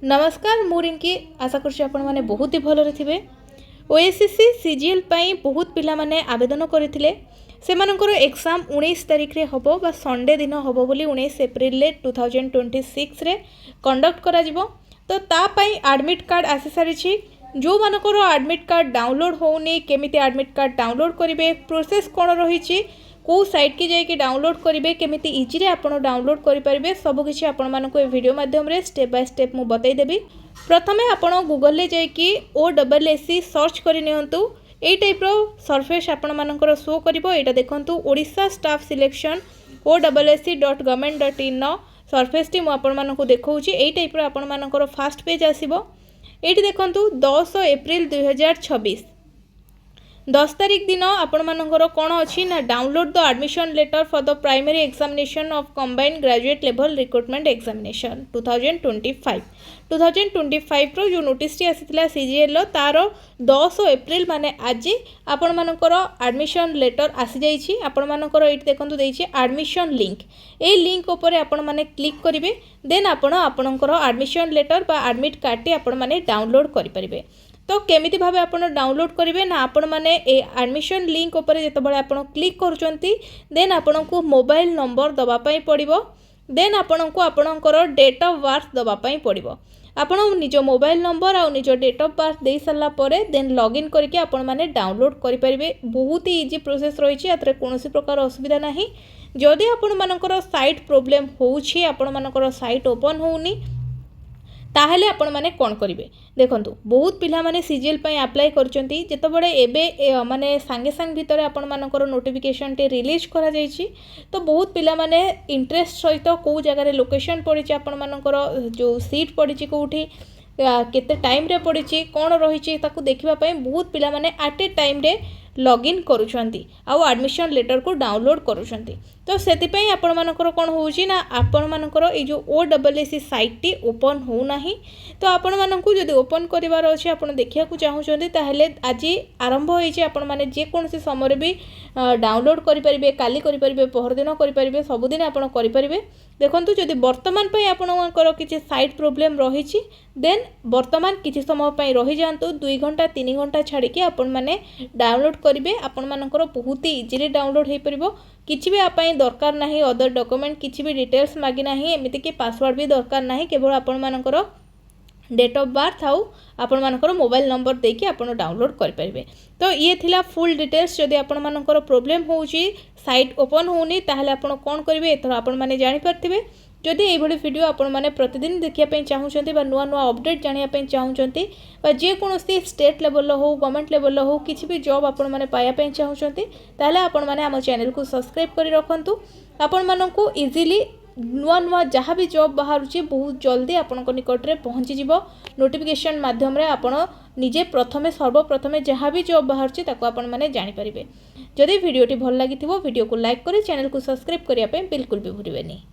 नमस्कार मु रिंकी आशा करछि आपण माने बहुत ही भल थे। ओएसएससी सीजीएल पाई बहुत पिला माने आवेदन करथिले सेमानकर एग्जाम 19 तारिख रे हबो बा संडे दिन हबो बोली 19 एप्रिल 2026 रे कंडक्ट करा जिवो। तो ता पाई एडमिट कार्ड आसी सारी जो मानकर एडमिट कार्ड डाउनलोड होनी केमिति एडमिट कार्ड डाउनलोड करेंगे प्रोसेस कौन रही कौ साइट की जाइए डाउनलोड करेंगे केमिति इजी रे आपण डाउनलोड करेंगे सबकिछि आपण मानक वीडियो माध्यम रे स्टेप बाय स्टेप मु बतईदेवी। प्रथमे आपण गूगल ले जाइए OSSC सर्च कर नियंतु एई टाइप रो सरफेस आपण मानकर शो करिवो। एटा देखंतु Odisha staff selection OSSC.government.in surface T मु आपण मानक देखौछि। एई टाइप रो आपण मानकर फर्स्ट पेज आसीबो। एटी देखंतु 10 एप्रिल 2026 10 तारिख दिन आपण मानकर कौन अच्छी ना download the admission letter for the primary examination of combined graduate level recruitment examination 2025 रो जो नोटिस टी आसीथिला सीजीएल तार 10 एप्रिल माने आज आपण मानकर एडमिशन लेटर आसी जाइछि। आपण मानकर एटी देखंतु देइछि एडमिशन लिंक। ए लिंक ऊपर आपण माने क्लिक करिवे देन आपणकर एडमिशन लेटर बा एडमिट कार्ड टी आपण माने डाउनलोड करि परिबे। तो केमिति भाबे आपण डाउनलोड करेंगे ना आपण मैंने एडमिशन लिंक उपर जितेबाला आपण क्लिक करुचंती देन आपण को मोबाइल नंबर दवापाई पड़िबो देन आपण को आपणकर डेट ऑफ बर्थ दवापाई पड़िबो। आपण निज मोबाइल नंबर आ निज डेट ऑफ बर्थ दे सारा परे देन लॉगिन करके आपण माने डाउनलोड करि परिबे। बहुत ही इजी प्रोसेस रही है कौन प्रकार असुविधा नहीं। जदि आपण मानकर साइट प्रोब्लेम होउछि आपण मानकर साइट ओपन होउनी ताहले आपण माने कौन करेंगे देखंतु बहुत पिला माने सीजीएल पाई अप्लाई करचंती जेतबडे एबे माने सांगे सांग भितर आपण मानकर नोटिफिकेशन टे रिलीज करा जायछि। तो बहुत पिला माने इंटरेस्ट सहित को जगह लोकेशन पड़ी आपण मानकर जो सीट पड़ी कोठी केते टाइम रे पड़ी कौन रही देखा बहुत पिला माने एट ए टाइम रे लॉगिन करुछंती आउ एडमिशन लेटर को डाउनलोड करुछंती। तो सेतिपई आपण मानकर कोन होउची ना आपण मानकर ए जो OSSC साइट टी ओपन हो नाही। तो आपण मानकु जदि ओपन करिवार अछि आपण देखिया को चाहुचंती ताहेले आज आरंभ होईची आपण माने जे कोनसी समय भी डाउनलोड करि परिबे काली करि परिबे पहर दिन करि परिबे सब दिन आपण करि परिबे। देखंतु जदि वर्तमान पई आपणकर किछि साइट प्रोब्लेम रहिछि देन वर्तमान किछि समय पई रहि जांतु 2 घंटा 3 घंटा छाड़ी के आपण माने डाउनलोड करिवे। आपण मानकर बहुत ही इजीली डाउनलोड हे परिबो। किछि भी आपई दरकार नाही अदर डॉक्यूमेंट किछि भी डिटेल्स मागी नाही एमिति कि पासवर्ड भी दरकार नाही केवल आपण मानकर डेट ऑफ बर्थ आउ आपण मानकर मोबाइल नंबर देके आपण डाउनलोड कर परिबे। तो ये थिला फुल डिटेल्स। जदि आपण मानकर प्रॉब्लम होउची साइट ओपन होउनी ताहले आपण कोन करिवे एथर आपण माने जानि परथिबे। जदि एई भली वीडियो आपण माने प्रतिदिन देखिया पई चाहुचंती बा नुआ नुआ अपडेट जानिया पई चाहुचंती बा जे कोनोसी स्टेट लेवल हो गवर्नमेंट लेवल हो किछि भी जॉब आपण माने पाया पई चाहुचंती ताहले आपण माने हम चैनल को सब्सक्राइब करि रखंतु। आपण मानकु इजीली नुआ नुआ जहाँ भी जॉब बाहर बहुत जल्दी आपण निकट में पहुँची जीव नोटिफिकेशन माध्यम रे आपण निजे प्रथमे सर्वप्रथमे जहाँ भी जॉब बाहर आपण माने जानि परिबे। जदि वीडियोटी भल लागिथिबो वीडियो को लाइक करी चैनल को सब्सक्राइब करिया पे बिल्कुल भी भूलिबेनी।